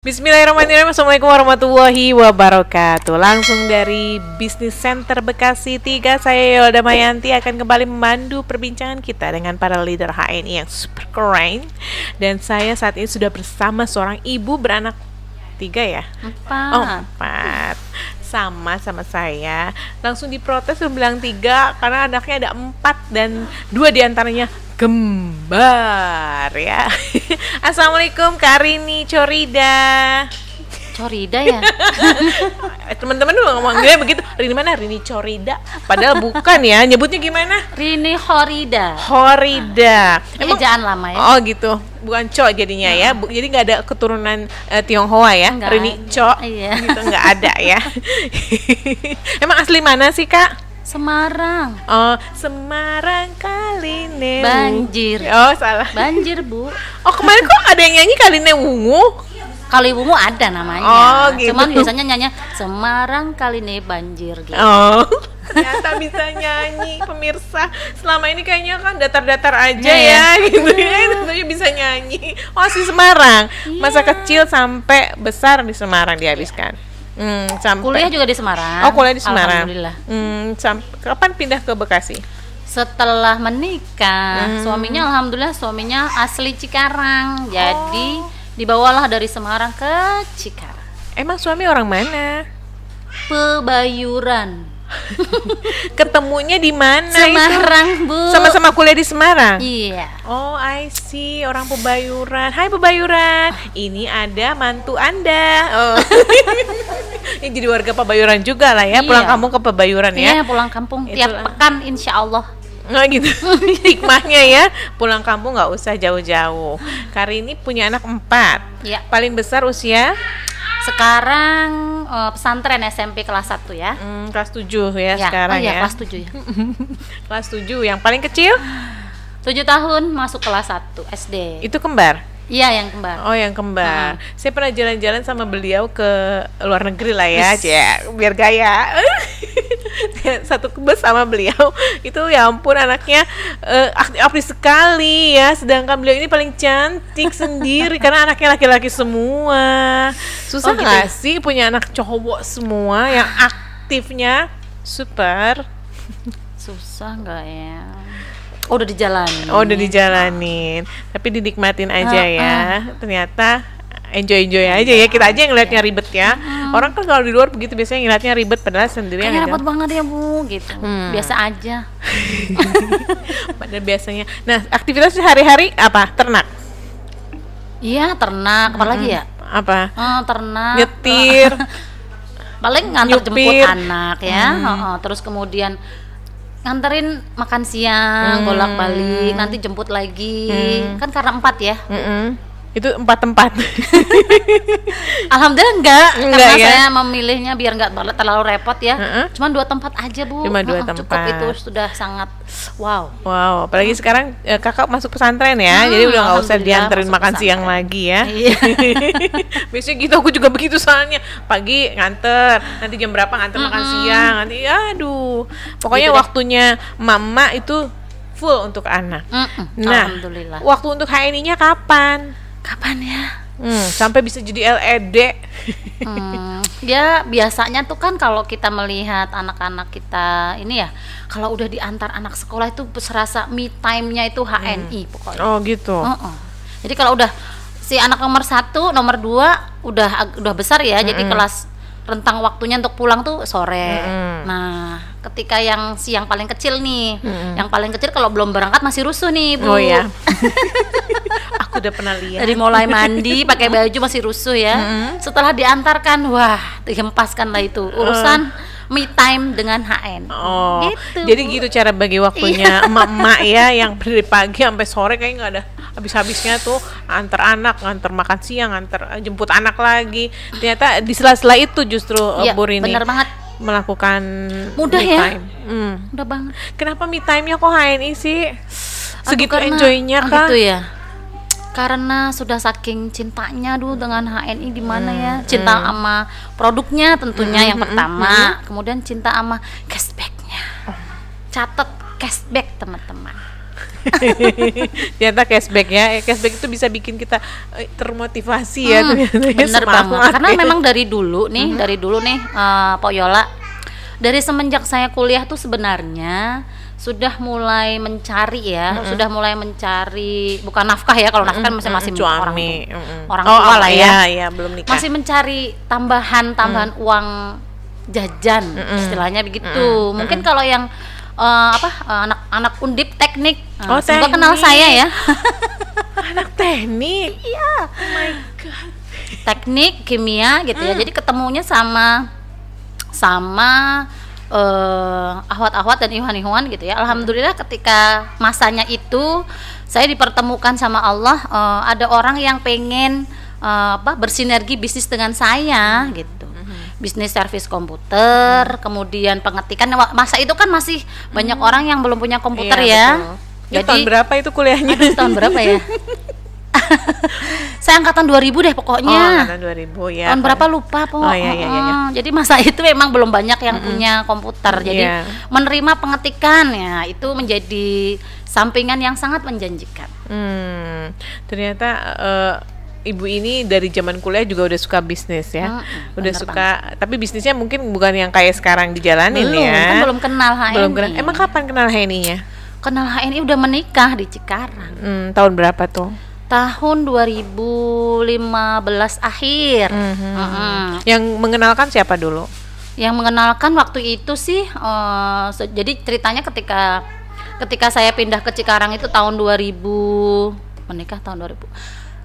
Bismillahirrahmanirrahim. Assalamualaikum warahmatullahi wabarakatuh. Langsung dari Bisnis Center Bekasi 3, saya Yolda Mayanti akan kembali memandu perbincangan kita dengan para leader HNI yang super keren. Dan saya saat ini sudah bersama seorang ibu beranak 3 ya? 4. Oh, 4. Sama saya. Langsung diprotes bilang 3 karena anaknya ada 4 dan 2 diantaranya kembar ya. Assalamualaikum Kak Rini Corida. Corida ya? Teman-teman dulu ngomongnya begitu. Rini mana? Rini Corida. Padahal bukan ya. Nyebutnya gimana? Rini Horida. Horida. Emang ejaan lama ya? Oh gitu. Bukan Co jadinya ya. Jadi nggak ada keturunan Tionghoa ya. Enggak. Rini Co. Iya. Gitu nggak ada ya. Emang asli mana sih Kak? Semarang. Oh, Semarang Kaline. Banjir. Oh, salah. Banjir, Bu. Oh, kemarin kok ada yang nyanyi Kaline Wungu? Kaliwungu ada namanya. Oh, gitu. Cuman biasanya nyanyi Semarang kali ini banjir gitu. Oh, ternyata bisa nyanyi pemirsa. Selama ini kayaknya kan datar-datar aja Iya, ya, gitu ya. Tentunya bisa nyanyi. Oh, si Semarang. Masa kecil sampai besar di Semarang dihabiskan. Sampai Kuliah juga di Semarang. Oh, kuliah di Semarang. Alhamdulillah. Kapan pindah ke Bekasi? Setelah menikah, suaminya asli Cikarang. Jadi dibawalah dari Semarang ke Cikarang. Emang suami orang mana? Pebayuran. Ketemunya di mana Semarang, itu? Bu. Sama-sama kuliah di Semarang? Iya. Oh, I see. Orang Pebayuran. Hai Pebayuran. Ini ada mantu Anda. Oh. Ini jadi warga Pebayuran juga lah ya. Iya. Pulang kampung ke Pebayuran ya. Iya, pulang kampung Itulah. tiap pekan insya Allah. Oh gitu. Hikmahnya ya. Pulang kampung nggak usah jauh-jauh. Kari ini punya anak 4. Iya. Paling besar usia? Sekarang pesantren SMP kelas 1 ya. Kelas 7 ya, Ya. sekarang Oh, iya, ya. kelas 7 ya. Kelas 7. Yang paling kecil? 7 tahun masuk kelas 1 SD. Itu kembar? Iya, yang kembar. Oh, yang kembar. Saya pernah jalan-jalan sama beliau ke luar negeri lah ya, biar gaya. Satu bus sama beliau. Itu ya ampun anaknya aktif sekali ya. Sedangkan beliau ini paling cantik sendiri karena anaknya laki-laki semua. Susah gitu nggak ya? sih punya anak cowok semua yang aktifnya super? Susah nggak ya? Oh, udah dijalanin. Oh, udah dijalanin. Tapi dinikmatin aja ya. Ternyata enjoy aja ya. Kita aja yang ngeliatnya ribet ya. Orang kan kalau di luar begitu biasanya ngeliatnya ribet padahal sendirian Kayaknya aja. repot banget ya, Bu, gitu. Biasa aja. Padahal biasanya. Nah, aktivitas sehari-hari apa? Ternak. Iya, ternak, apalagi ya? Apa? Ternak. Nyetir. Paling ngantar jemput Nyupir. anak ya. Terus kemudian nganterin makan siang, bolak-balik, nanti jemput lagi. Kan karena 4 ya. Itu 4 tempat. Alhamdulillah enggak karena ya? saya memilihnya biar enggak terlalu repot ya. Cuman 2 tempat aja, Bu. Cuma 2 Cukup tempat. itu sudah sangat wow. Wow, apalagi sekarang kakak masuk pesantren ya, jadi udah nggak usah Alhamdulillah, dianterin masuk makan siang pesantren. lagi ya. Iya. Biasanya gitu, aku juga begitu soalnya pagi nganter, nanti jam berapa nganter makan siang, nanti aduh, pokoknya Gitu deh. waktunya mama itu full untuk anak. Nah, Alhamdulillah. waktu untuk HNI-nya kapan? Kapan ya? Sampai bisa jadi LED. Ya biasanya tuh kan kalau kita melihat anak-anak kita ini ya, kalau udah diantar anak sekolah itu serasa me time-nya itu HNI pokoknya. Oh gitu. Jadi kalau udah si anak nomor 1, nomor 2 udah besar ya, jadi kelas rentang waktunya untuk pulang tuh sore. Nah, ketika yang siang paling kecil nih, yang paling kecil kalau belum berangkat masih rusuh nih, Bu. Oh ya. Aku udah pernah lihat. Dari mulai mandi, pakai baju masih rusuh ya. Setelah diantarkan, wah, dihempaskan lah itu urusan me time dengan HN. Oh, Gitu, jadi Bu. gitu cara bagi waktunya emak-emak ya, yang dari pagi sampai sore kayaknya nggak ada habis-habisnya tuh, antar anak, ngantar makan siang, antar jemput anak lagi. Ternyata di sela-sela itu justru Iya, Bu Rini bener banget. melakukan Mudah me ya? time. Udah banget. Kenapa me time-nya kok HNI sih? Segitu Karena- enjoy-nya kah? Gitu ya. Karena sudah saking cintanya dulu dengan HNI di mana ya, cinta sama produknya tentunya yang pertama, kemudian cinta sama cashbacknya. Catat cashback teman-teman. Ternyata cashback ya. Cashback itu bisa bikin kita termotivasi ya. Bener banget. Karena memang dari dulu nih, Pok Yola, dari semenjak saya kuliah tuh sebenarnya sudah mulai mencari ya, bukan nafkah ya, kalau nafkah masih orang tua lah ya. Iya, belum nikah. Masih mencari tambahan uang jajan, istilahnya begitu. Mungkin kalau yang anak-anak Undip teknik, semoga kenal saya ya. Anak teknik. Iya. Oh my god. Teknik kimia gitu ya. Jadi ketemunya sama ahwat-ahwat dan ikhwan-ikhwan gitu ya. Alhamdulillah ketika masanya itu saya dipertemukan sama Allah, ada orang yang pengen bersinergi bisnis dengan saya gitu. Bisnis servis komputer, kemudian pengetikan. Masa itu kan masih banyak orang yang belum punya komputer ya. Betul. Jadi tahun berapa itu kuliahnya? Tahun berapa ya? Saya angkatan 2000 deh pokoknya. Angkatan 2000 ya. Tahun berapa lupa pokoknya. Iya. Jadi masa itu memang belum banyak yang punya komputer. Jadi menerima pengetikan ya itu menjadi sampingan yang sangat menjanjikan. Ternyata ibu ini dari zaman kuliah juga udah suka bisnis ya. Udah suka banget. Tapi bisnisnya mungkin bukan yang kayak sekarang dijalanin ya. Kan belum kenal HNI. Emang kapan kenal HNI-nya? Kenal HNI udah menikah di Cikarang. Tahun berapa tuh? Tahun 2015 akhir. Yang mengenalkan siapa dulu? Yang mengenalkan waktu itu sih, jadi ceritanya ketika saya pindah ke Cikarang itu tahun 2000, menikah tahun 2000.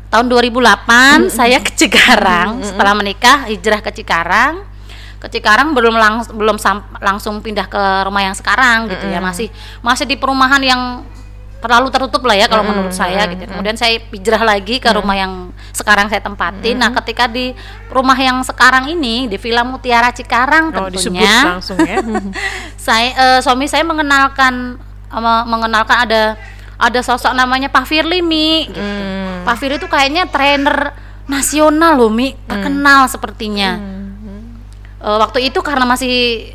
Tahun 2008 saya ke Cikarang. Setelah menikah hijrah ke Cikarang. Belum langsung pindah ke rumah yang sekarang gitu ya. Masih di perumahan yang terlalu tertutup lah ya kalau menurut saya gitu. Kemudian saya hijrah lagi ke rumah yang sekarang saya tempatin. Nah, ketika di rumah yang sekarang ini di Villa Mutiara Cikarang tentunya langsung ya. Suami saya mengenalkan ada sosok namanya Pak Firly Mi gitu. Pak Firly itu kayaknya trainer nasional loh Mi, terkenal sepertinya. Waktu itu karena masih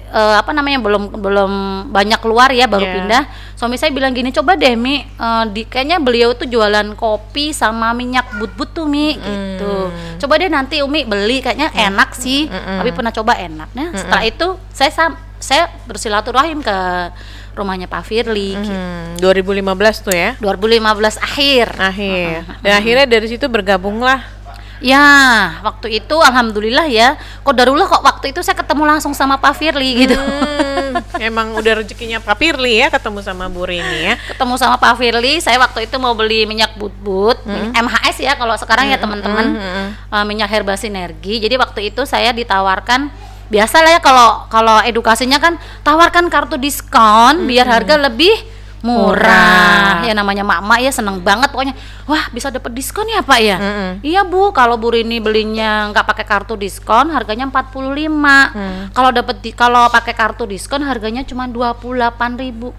belum banyak keluar ya, baru pindah. Suami saya bilang gini, coba deh Mi, kayaknya beliau tuh jualan kopi sama minyak but-but tuh Mi gitu. Coba deh nanti Umi beli, kayaknya enak sih. Tapi pernah coba enak. Nah, setelah itu saya bersilaturahim ke rumahnya Pak Firly gitu. 2015 tuh ya? 2015 akhir. Dan akhirnya dari situ bergabunglah. Ya, waktu itu alhamdulillah ya. Qadarullah kok waktu itu saya ketemu langsung sama Pak Firly gitu. Emang udah rezekinya Pak Firly ya ketemu sama Bu Rini ya. Ketemu sama Pak Firly, saya waktu itu mau beli minyak but-but, MHS ya kalau sekarang ya teman-teman. Minyak Herba Sinergi. Jadi waktu itu saya ditawarkan, biasalah ya kalau edukasinya kan tawarkan kartu diskon biar harga lebih murah. Ya namanya mak-mak ya seneng banget pokoknya. Wah, bisa dapat diskon ya Pak ya? Iya Bu, kalau Bu Rini belinya nggak pakai kartu diskon harganya 45. Kalau pakai kartu diskon harganya cuma 28.000.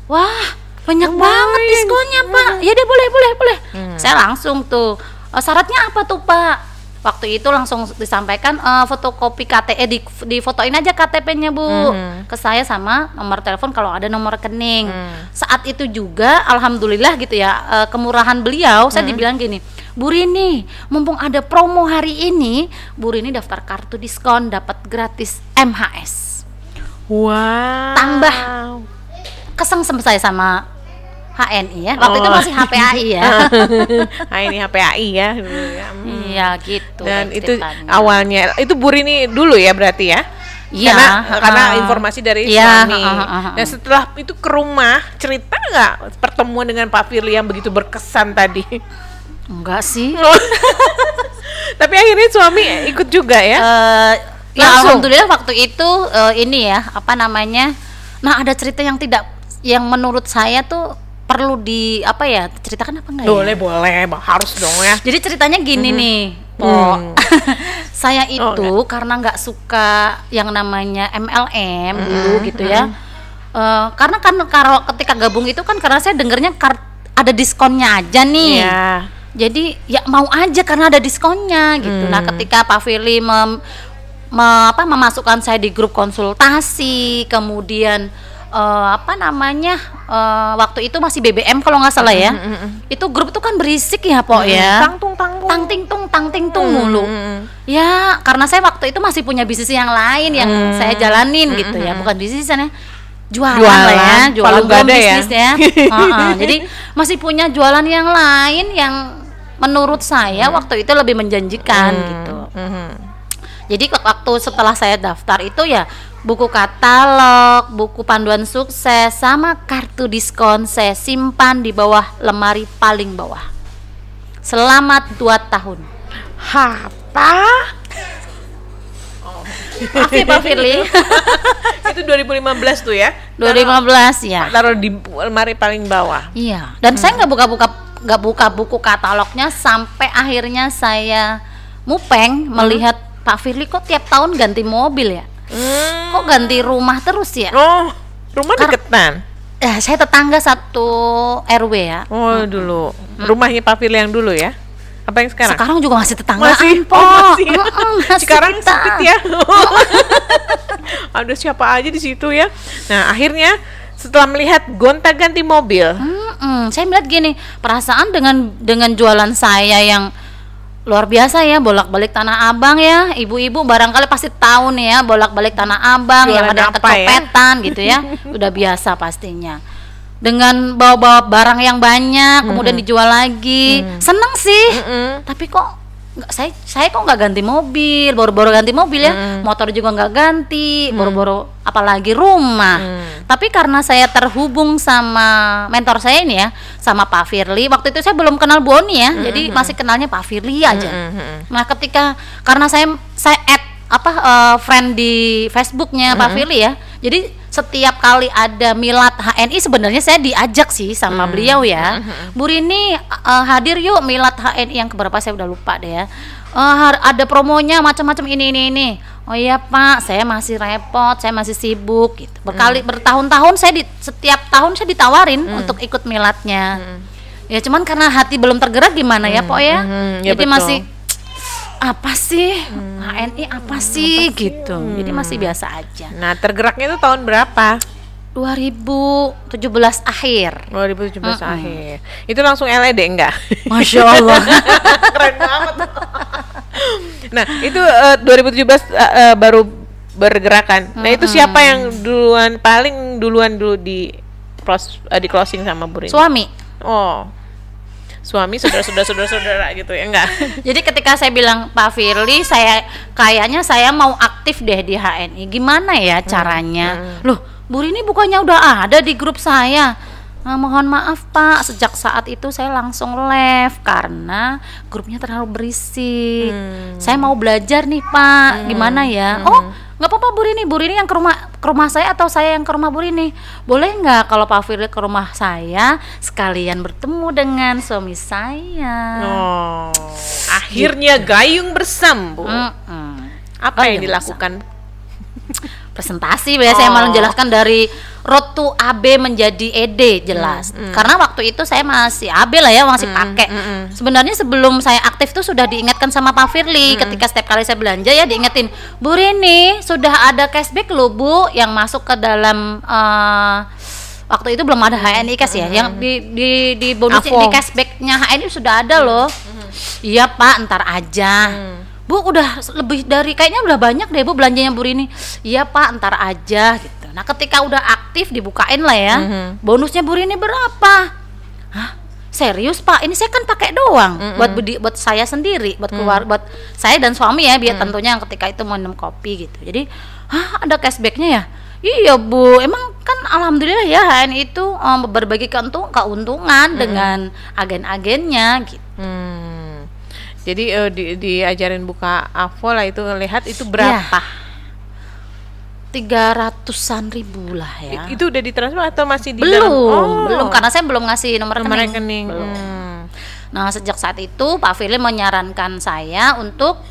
Wah, banyak banget diskonnya Pak. Ya deh boleh. Saya langsung tuh. Syaratnya apa tuh Pak? Waktu itu langsung disampaikan fotokopi KTP, di fotoin aja KTP-nya Bu ke saya sama nomor telepon kalau ada nomor rekening. Saat itu juga alhamdulillah gitu ya, kemurahan beliau, saya dibilang gini, Bu Rini, mumpung ada promo hari ini, Bu Rini daftar kartu diskon dapat gratis MHS. Wow. Tambah kesengsem saya sama HNI ya, waktu itu masih HPAI ya. Ini HPAI ya. Iya gitu. Dan itu awalnya itu Bu Rini dulu ya berarti ya? Iya. Karena informasi dari suami. Dan setelah itu ke rumah, cerita nggak pertemuan dengan Pak Firly yang begitu berkesan tadi? Enggak sih. Tapi akhirnya suami ikut juga ya? Ya alhamdulillah waktu itu ini ya Nah ada cerita yang menurut saya tuh perlu ceritakan apa enggak ya? Boleh, harus dong ya. Jadi ceritanya gini nih, saya itu karena nggak suka yang namanya MLM dulu gitu ya. Karena kalau ketika gabung itu kan karena saya dengernya ada diskonnya aja nih. Jadi ya mau aja karena ada diskonnya gitu. Nah ketika Pak Firly memasukkan saya di grup konsultasi, kemudian apa namanya, waktu itu masih BBM kalau nggak salah ya. Itu grup tuh kan berisik ya Pok ya. Tang ting tung mulu. Ya karena saya waktu itu masih punya bisnis yang lain yang saya jalanin gitu ya, bukan bisnisnya, jualan lah ya, jualan belum bisnis ya. Jadi masih punya jualan yang lain yang menurut saya waktu itu lebih menjanjikan gitu. Jadi waktu setelah saya daftar itu ya buku katalog, buku panduan sukses, sama kartu diskon saya simpan di bawah lemari paling bawah selama 2 tahun. Apa? Maaf ya Pak Firly. Itu 2015 tuh ya? 2015 ya. Taruh di lemari paling bawah. Iya. Dan saya nggak buka buku katalognya sampai akhirnya saya mupeng melihat Pak Firly kok tiap tahun ganti mobil ya. Kok ganti rumah terus ya? Oh, rumah deketan. Saya tetangga satu RW ya. Oh, dulu. Rumahnya Pak Firly yang dulu ya? Apa yang sekarang? Sekarang juga masih tetanggaan, masih, Pok. Masih. Sekarang kita. sempit ya. Ada siapa aja di situ ya. Nah, akhirnya setelah melihat gonta-ganti mobil, saya melihat gini, perasaan dengan jualan saya yang luar biasa ya, bolak-balik Tanah Abang ya, ibu-ibu barangkali pasti tahu nih ya, bolak-balik Tanah Abang jualan yang ada kecopetan ya? Gitu ya, udah biasa pastinya. Dengan bawa-bawa barang yang banyak, kemudian dijual lagi, seneng sih. Tapi kok saya kok nggak ganti mobil, boro-boro ganti mobil ya, motor juga nggak ganti, boro-boro apalagi rumah. Tapi karena saya terhubung sama mentor saya ini ya, sama Pak Firly, waktu itu saya belum kenal Bu Oni ya, jadi masih kenalnya Pak Firly aja. Nah karena saya add friend di Facebooknya Pak Firly ya, jadi setiap kali ada milad HNI sebenarnya saya diajak sih sama beliau ya. Bu Rini hadir yuk milad HNI yang keberapa saya udah lupa deh ya. Ada promonya macam-macam ini. Oh iya Pak, saya masih repot, saya masih sibuk gitu. Bertahun-tahun setiap tahun saya ditawarin untuk ikut miladnya. Ya cuman karena hati belum tergerak gimana ya Pok ya. Ya, jadi betul. masih apa sih HNI apa sih gitu. Jadi masih biasa aja. Nah, tergeraknya itu tahun berapa? 2017 akhir. 2017 akhir. Itu langsung LED enggak? Masya Allah. Keren banget. Nah, itu 2017 baru bergerakan. Nah, itu siapa yang paling duluan di closing sama Bu Rini? Suami. Oh. Suami saudara gitu ya enggak? Jadi ketika saya bilang Pak Firly, kayaknya saya mau aktif deh di HNI. Gimana ya caranya? Loh, Bu Rini bukannya udah ada di grup saya. Nah, mohon maaf Pak, sejak saat itu saya langsung left karena grupnya terlalu berisik. Saya mau belajar nih Pak, gimana ya? Oh, nggak apa-apa Bu Rini yang ke rumah saya atau saya yang ke rumah Bu Rini? Boleh nggak kalau Pak Firly ke rumah saya sekalian bertemu dengan suami saya? Oh, akhirnya gayung bersambung. Apa yang dilakukan? Presentasi biasanya saya malah menjelaskan dari road to AB menjadi ED jelas. Karena waktu itu saya masih AB lah ya, masih pakai. Sebenarnya sebelum saya aktif tuh sudah diingatkan sama Pak Firly ketika setiap kali saya belanja ya diingetin, Bu Rini sudah ada cashback loh Bu yang masuk ke dalam waktu itu belum ada HNI cash ya, yang di bonus di cashbacknya HNI sudah ada loh. Iya Pak, ntar aja. Bu udah lebih dari kayaknya udah banyak deh Bu belanjanya Bu Rini. Iya Pak, ntar aja gitu. Nah ketika udah aktif dibukain lah ya, bonusnya Bu Rini berapa? Hah? Serius Pak? Ini saya kan pakai doang buat saya sendiri, buat keluar, buat saya dan suami ya, biar tentunya ketika itu mau minum kopi gitu. Jadi, ada cashbacknya ya? Iya Bu, emang kan alhamdulillah ya HNI itu berbagi keuntungan dengan agen-agennya gitu. Jadi diajarin buka AVO lah itu, lihat itu berapa? 300-an ribu lah ya. Itu udah ditransfer atau masih di belum, dalam? Belum karena saya belum ngasih nomor rekening. Belum. Nah sejak saat itu Pak Firly menyarankan saya untuk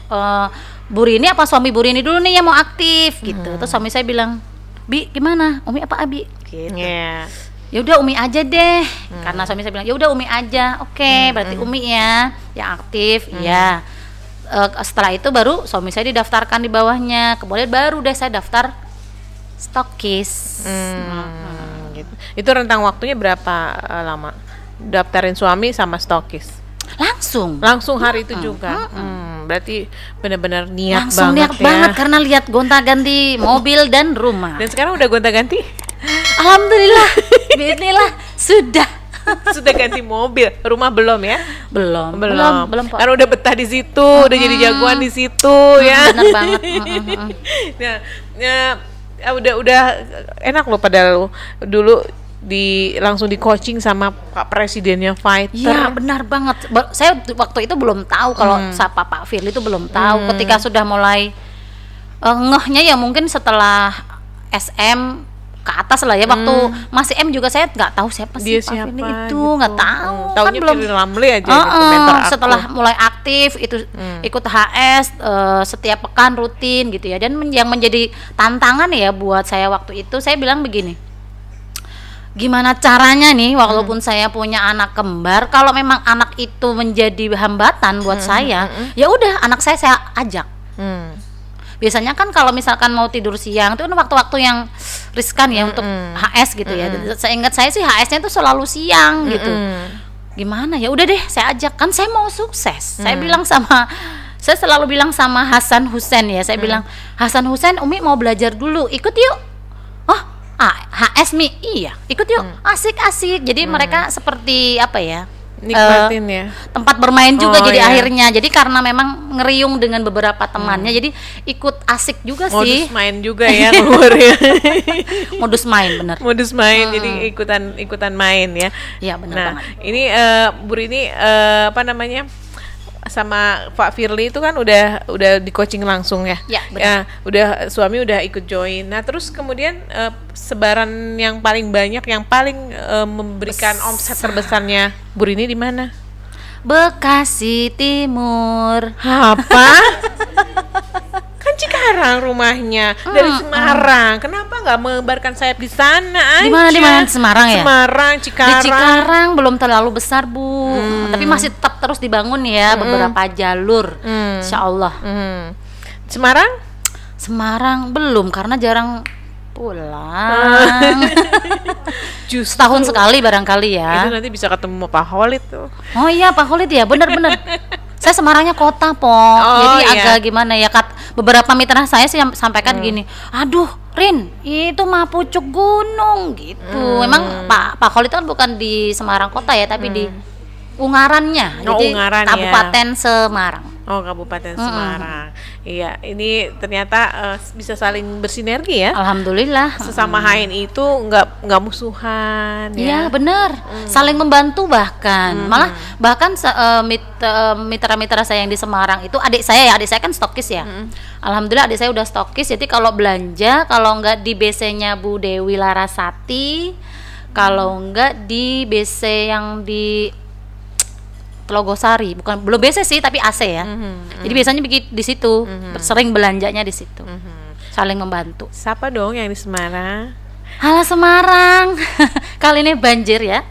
Bu Rini apa suami Bu Rini dulu nih yang mau aktif gitu. Terus suami saya bilang, Bi gimana? Umi apa Abi? Gitu. Ya udah Umi aja deh, karena suami saya bilang ya udah Umi aja. Oke, berarti Umi ya yang aktif. Ya setelah itu baru suami saya didaftarkan di bawahnya, kemudian baru deh saya daftar stokis. Gitu. Itu rentang waktunya berapa lama? Daftarin suami sama stokis? Langsung hari itu juga. Berarti benar-benar niat langsung banget niat banget karena lihat gonta-ganti mobil dan rumah. Dan sekarang udah gonta-ganti? Alhamdulillah, bismillah sudah. Sudah ganti mobil, rumah belum ya? Belum Pak. Karena udah betah di situ, udah jadi jagoan di situ ya. Bener banget. Nah, udah enak loh padahal dulu langsung di coaching sama Pak Presidennya fighter. Iya benar banget. Saya waktu itu belum tahu kalau Pak Firly itu belum tahu. Ketika sudah mulai ngehnya ya mungkin setelah SM ke atas lah ya. Waktu masih M juga saya nggak tahu siapa sih Pak Firly itu, nggak tahu. Taunya kan belum Ramli aja gitu, mentor aku. Setelah mulai aktif itu ikut HS setiap pekan rutin gitu ya. Dan yang menjadi tantangan ya buat saya waktu itu, saya bilang begini, gimana caranya nih walaupun saya punya anak kembar, kalau memang anak itu menjadi hambatan buat saya, ya udah anak saya ajak. Biasanya kan kalau misalkan mau tidur siang itu kan waktu-waktu yang riskan ya untuk HS gitu ya. Saya ingat saya sih HS-nya tuh selalu siang gitu. Gimana ya udah deh saya ajak, kan saya mau sukses. Saya selalu bilang sama Hasan Hussein ya, saya bilang, Hasan Hussein, Umi mau belajar dulu, ikut yuk. Oh HS Mi, iya ikut yuk, asik-asik. Jadi mereka seperti apa ya, nikmatin ya tempat bermain juga jadi akhirnya. Jadi karena memang ngeriung dengan beberapa temannya, jadi ikut asik juga sih. Modus main juga ya keluar ya. Modus main bener. Modus main, jadi ikutan main ya. Iya benar banget. Ini Bu Rini apa namanya, sama Pak Firly itu kan udah di coaching langsung ya. Ya, benar. Udah suami udah ikut join. Nah, terus kemudian sebaran yang paling banyak, yang paling memberikan omset terbesarnya Bu Rini di mana? Bekasi Timur. Apa? Kan Cikarang rumahnya, dari Semarang. Kenapa nggak mengebarkan sayap di sana aja? Di mana Semarang ya? Semarang, Cikarang. Di Cikarang belum terlalu besar Bu, tapi masih tetap terus dibangun ya beberapa jalur, Insya Allah. Semarang belum karena jarang pulang. Setahun sekali barangkali ya. Itu nanti bisa ketemu Pak Holid tuh. Oh iya Pak Holid ya, bener-bener. Saya Semarangnya kota jadi agak gimana ya, beberapa mitra saya sih sampaikan gini, aduh Rin itu mah pucuk gunung gitu. Emang Pak Holid kan bukan di Semarang kota ya, tapi di Ungarannya, jadi Ungaran, Kabupaten Semarang. Oh, Kabupaten Semarang. Iya, ini ternyata bisa saling bersinergi ya. Alhamdulillah. Sesama HNI itu nggak musuhan ya. Iya, benar. Saling membantu bahkan mitra-mitra saya yang di Semarang itu adik saya kan stokis ya. Alhamdulillah adik saya udah stokis. Jadi kalau belanja, kalau nggak di BC-nya Bu Dewi Larasati, kalau nggak di BC yang di Telogosari, belum BC sih tapi AC ya. Jadi biasanya di situ, sering belanjanya di situ. Saling membantu. Siapa dong yang di Semarang? Halo Semarang. Kali ini banjir ya.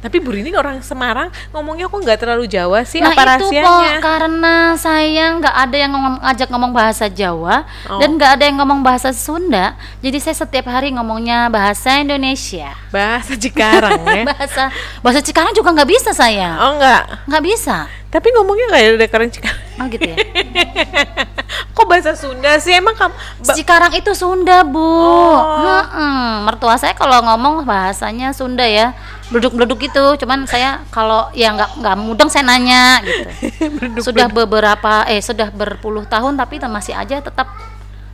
Tapi Bu Rini orang Semarang ngomongnya kok nggak terlalu Jawa sih, nah, apa rahasianya? Itu karena saya nggak ada yang ngajak ngomong bahasa Jawa dan nggak ada yang ngomong bahasa Sunda. Jadi saya setiap hari ngomongnya bahasa Indonesia. Bahasa Cikarang ya. bahasa Cikarang juga nggak bisa saya. Oh nggak bisa. Tapi ngomongnya nggak ada Cikarang. Oh gitu ya. Kok bahasa Sunda sih emang kamu? Cikarang itu Sunda Bu. Mertua saya kalau ngomong bahasanya Sunda ya, bleduk-bleduk gitu. Cuman saya kalau ya nggak mudeng saya nanya gitu. Sudah berpuluh tahun tapi masih aja tetap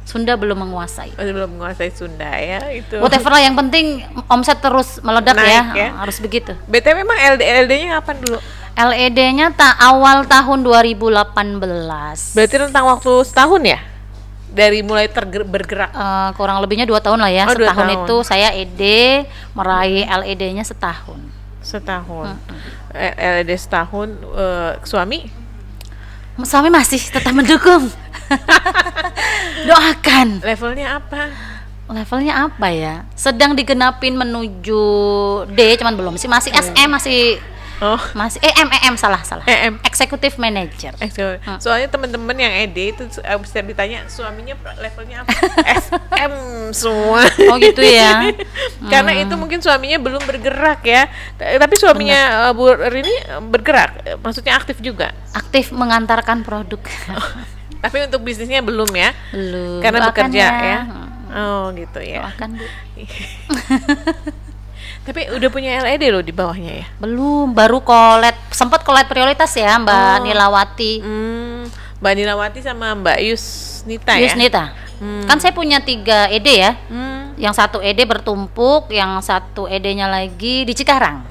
Sunda belum menguasai. Belum menguasai Sunda ya itu. Whatever lah, yang penting omset terus meledak ya. Harus begitu. BTW memang LD-nya kapan dulu? LED-nya awal tahun 2018. Berarti rentang waktu setahun ya? Dari mulai bergerak? Kurang lebihnya 2 tahun lah ya. Setahun 2 tahun. itu saya meraih LED-nya setahun. LED setahun. Suami masih tetap mendukung. Doakan. Levelnya apa ya? Sedang digenapin menuju D, cuman belum sih, masih SM, masih Oh. Masih EM salah. EM. Executive Manager. Soalnya teman-teman yang ED itu setiap ditanya suaminya levelnya apa? SM semua. Oh gitu ya. Karena itu mungkin suaminya belum bergerak ya. Tapi suaminya Bu Rini bergerak, maksudnya aktif juga. Aktif mengantarkan produk. Tapi untuk bisnisnya belum ya? Belum. Karena Doakan bekerja ya. ya. Oh gitu ya. Doakan Bu. Tapi udah punya LED loh di bawahnya ya? Belum, baru sempat collab prioritas ya Mbak Nilawati. Mbak Nilawati sama Mbak Yusnita ya? Yusnita. Kan saya punya 3 ED ya. Yang 1 ED bertumpuk, yang 1 ED-nya lagi di Cikarang.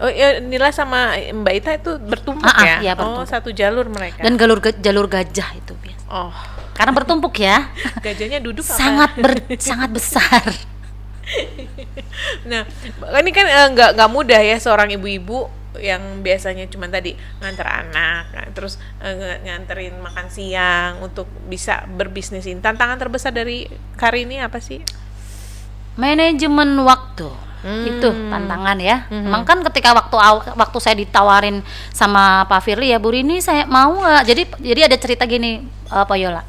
Oh ya, Nila sama Mbak Ita itu bertumpuk ya? Iya, bertumpuk. Oh, satu jalur mereka. Dan jalur gajah itu biasa. Oh, karena bertumpuk ya. gajahnya duduk sangat besar. Nah, ini kan nggak mudah ya seorang ibu-ibu yang biasanya cuma tadi nganter anak, terus nganterin makan siang untuk bisa berbisnis. Tantangan terbesar dari Karini apa sih? Manajemen waktu. Itu tantangan ya. Emang kan ketika waktu saya ditawarin sama Pak Firly ya, Bu Rini saya mau nggak? Jadi ada cerita gini, Pak Yola.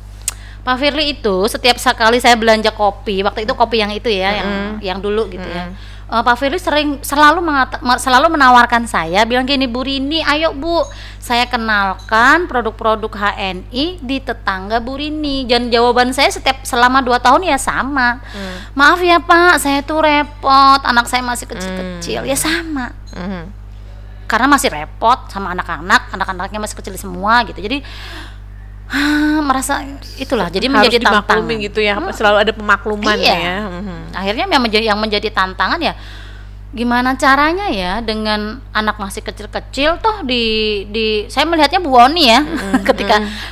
Pak Firly itu setiap sekali saya belanja kopi, waktu itu kopi yang itu ya, yang dulu gitu ya. Pak Firly selalu menawarkan saya, bilang gini, Bu Rini, ayo Bu, saya kenalkan produk-produk HNI di tetangga Bu Rini. Dan jawaban saya selama 2 tahun ya sama. Maaf ya Pak, saya tuh repot, anak saya masih kecil-kecil, ya sama. Karena masih repot sama anak-anaknya masih kecil semua gitu. Jadi merasa itulah, jadi menjadi tantangan gitu ya, selalu ada pemakluman ya. Akhirnya yang menjadi tantangan ya, gimana caranya ya dengan anak masih kecil-kecil toh saya melihatnya Bu Oni ya.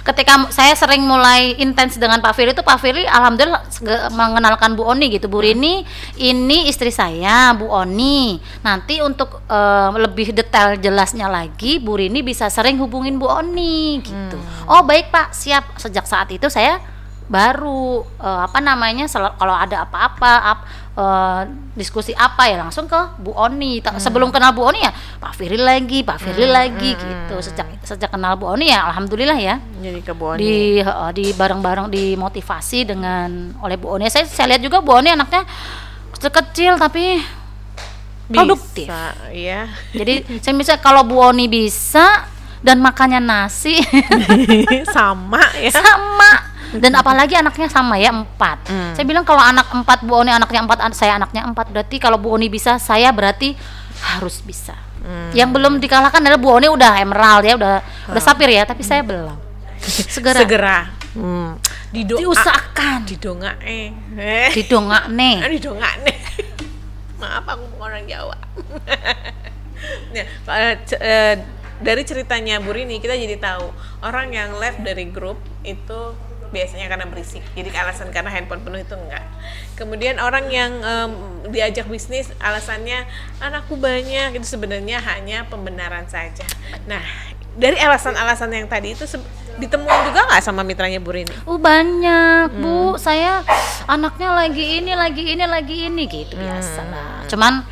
Ketika saya sering mulai intens dengan Pak Firly itu, Pak Firly alhamdulillah mengenalkan Bu Oni gitu. Bu Rini, ini istri saya Bu Oni. Nanti untuk lebih detail jelasnya lagi, Bu Rini bisa sering hubungin Bu Oni gitu. Oh baik Pak, siap. Sejak saat itu saya baru kalau ada apa-apa diskusi apa ya langsung ke Bu Oni. Sebelum kenal Bu Oni ya Pak Firly lagi gitu. Sejak kenal Bu Oni ya alhamdulillah ya. Jadi ke Bu Oni. Di bareng-bareng dimotivasi oleh Bu Oni. Saya lihat juga Bu Oni anaknya kecil tapi produktif. Bisa, ya. Jadi saya bisa, kalau Bu Oni bisa dan makannya nasi sama ya. Sama. Dan apalagi anaknya sama ya 4. Saya bilang kalau anak 4, Bu Oni anaknya 4, saya anaknya 4, berarti kalau Bu Oni bisa, saya berarti harus bisa. Yang belum dikalahkan adalah Bu Oni udah emerald ya, udah sapir ya, tapi saya belum. Segera. Diusahakan. Didongakne. Maaf aku orang Jawa. Dari ceritanya Bu Rini kita jadi tahu orang yang left dari grup itu biasanya karena berisik, jadi alasan karena handphone penuh itu enggak. Kemudian orang yang diajak bisnis alasannya anakku banyak, itu sebenarnya hanya pembenaran saja. Nah, dari alasan-alasan yang tadi itu ditemukan juga nggak sama mitranya Bu Rini? Banyak Bu, saya anaknya lagi ini gitu biasa lah. Cuman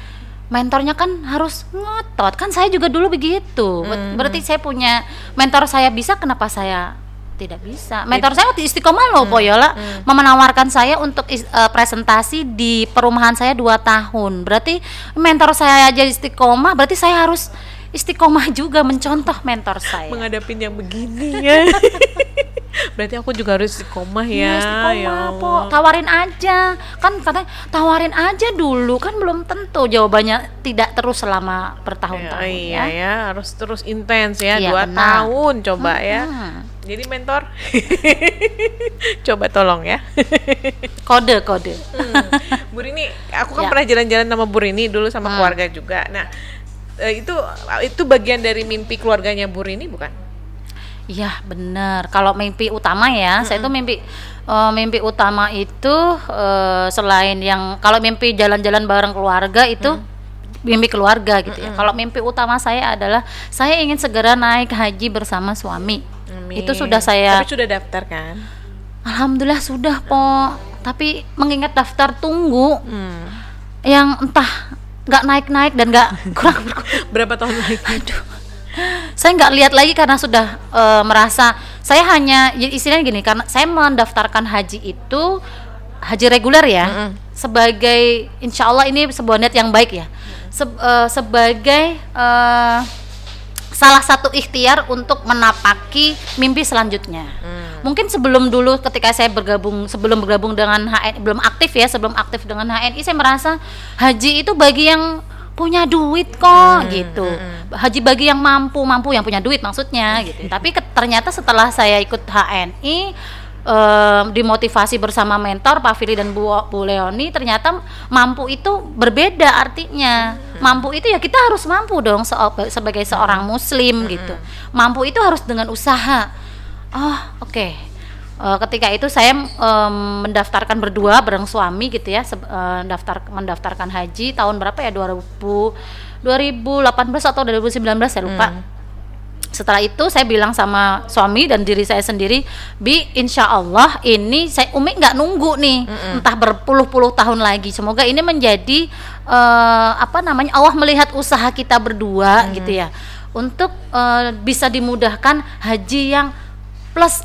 mentornya kan harus ngotot, kan saya juga dulu begitu. Berarti saya punya mentor, saya bisa, kenapa saya tidak bisa? Mentor saya waktu istiqomah loh Po Yola, menawarkan saya untuk presentasi di perumahan saya 2 tahun. Berarti mentor saya aja istiqomah, berarti saya harus istiqomah juga mencontoh mentor saya. Menghadapin yang begini ya. Berarti aku juga harus istiqomah ya. Istiqomah Po, tawarin aja. Kan katanya tawarin aja dulu, kan belum tentu jawabannya tidak terus selama bertahun-tahun ya. Iya, harus terus intens ya, 2 benar. tahun coba ya. Jadi mentor, coba tolong ya. Kode. Bu Rini, aku kan pernah jalan-jalan sama Bu Rini dulu sama keluarga juga. Nah, itu bagian dari mimpi keluarganya Bu Rini bukan? Iya benar. Kalau mimpi utama ya, saya tuh mimpi utama itu selain yang kalau mimpi jalan-jalan bareng keluarga itu mimpi keluarga gitu ya. Kalau mimpi utama saya adalah saya ingin segera naik haji bersama suami. Amin. Itu sudah saya. Tapi sudah daftar kan? Alhamdulillah sudah Po. Tapi mengingat daftar tunggu yang entah nggak naik-naik dan nggak kurang berkurang. Berapa tahun lagi? Aduh, saya nggak lihat lagi karena sudah merasa saya hanya istilahnya gini, karena saya mendaftarkan haji itu haji reguler ya, sebagai insya Allah ini sebuah niat yang baik ya, sebagai salah satu ikhtiar untuk menapaki mimpi selanjutnya. Mungkin sebelum dulu ketika saya sebelum bergabung dengan HNI, belum aktif ya, sebelum aktif dengan HNI saya merasa haji itu bagi yang punya duit kok gitu. Haji bagi yang mampu yang punya duit maksudnya gitu. Tapi ternyata setelah saya ikut HNI, dimotivasi bersama mentor Pak Fili dan Bu Leoni, ternyata mampu itu berbeda artinya. Mampu itu ya kita harus mampu dong sebagai seorang muslim gitu. Mampu itu harus dengan usaha. Oh oke. Ketika itu saya mendaftarkan berdua bareng suami gitu ya, mendaftarkan haji tahun berapa ya, 2018 atau 2019 saya lupa. Setelah itu saya bilang sama suami dan diri saya sendiri, Bi, insya Allah ini Umi nggak nunggu nih, entah berpuluh-puluh tahun lagi. Semoga ini menjadi Allah melihat usaha kita berdua gitu ya, untuk bisa dimudahkan haji yang plus.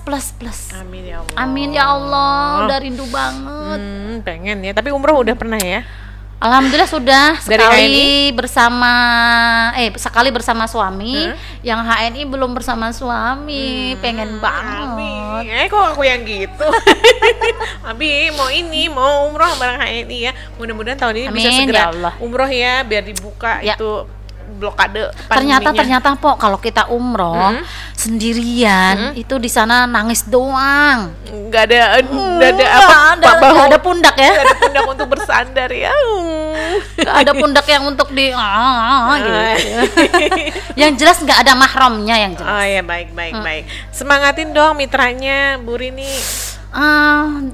Amin ya Allah. Amin ya Allah, udah rindu banget. Pengen ya, tapi umroh udah pernah ya? Alhamdulillah sudah Dari sekali bersama suami. Yang HNI belum bersama suami. Pengen banget. Kok aku yang gitu? Abi mau umroh bareng HNI ya. Mudah-mudahan tahun ini bisa segera ya Allah. umroh ya, biar dibuka Ya. itu blokade pandeminya. Ternyata Pok, kalau kita umroh sendirian itu di sana nangis doang. Nggak ada Nggak ada pundak ya. Nggak ada pundak untuk bersandar ya. Nggak ada pundak yang untuk gitu. Yang jelas nggak ada mahramnya yang jelas. Oh ya, baik. Semangatin dong mitranya Bu Rini.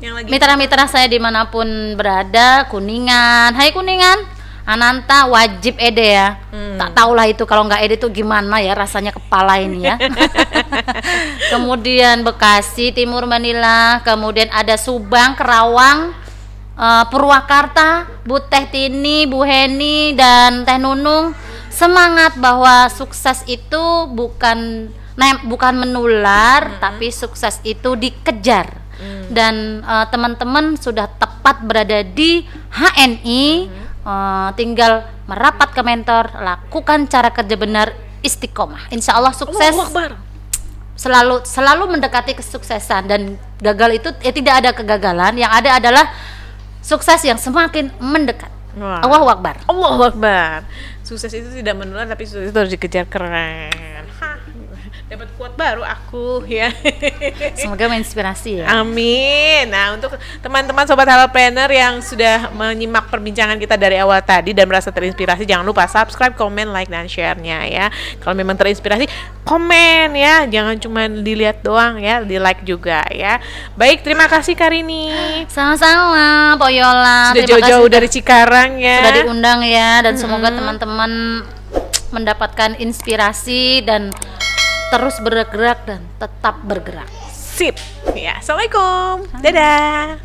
Yang lagi Mitra-mitra saya dimanapun berada, Kuningan, hai Kuningan, Ananta wajib ede ya. Tak tahulah itu kalau nggak ede tuh gimana ya rasanya kepala ini ya. Kemudian Bekasi, Timur Manila, kemudian ada Subang, Kerawang, Purwakarta, Bu Teh Tini, Bu Heni dan Teh Nunung. Semangat bahwa sukses itu bukan menular, tapi sukses itu dikejar. Dan teman-teman sudah tepat berada di HNI. Tinggal merapat ke mentor, lakukan cara kerja benar, istiqomah. Insya Allah sukses. Selalu mendekati kesuksesan, dan gagal itu tidak ada kegagalan, yang ada adalah sukses yang semakin mendekat. Allahu Akbar. Allahu Akbar. Sukses itu tidak menular, tapi sukses itu harus dikejar. Keren. Dapat quote baru aku ya. Semoga menginspirasi ya. Amin. Nah, untuk teman-teman sobat Halal Planner yang sudah menyimak perbincangan kita dari awal tadi dan merasa terinspirasi, jangan lupa subscribe, komen, like dan share-nya ya. Kalau memang terinspirasi, komen ya. Jangan cuma dilihat doang ya, di like juga ya. Baik, terima kasih Karini. Sama-sama, Pak Yola. Sudah jauh-jauh dari Cikarang ya. Sudah diundang ya, dan semoga teman-teman mendapatkan inspirasi dan terus bergerak dan tetap bergerak. Sip. Ya, Assalamualaikum. Dadah.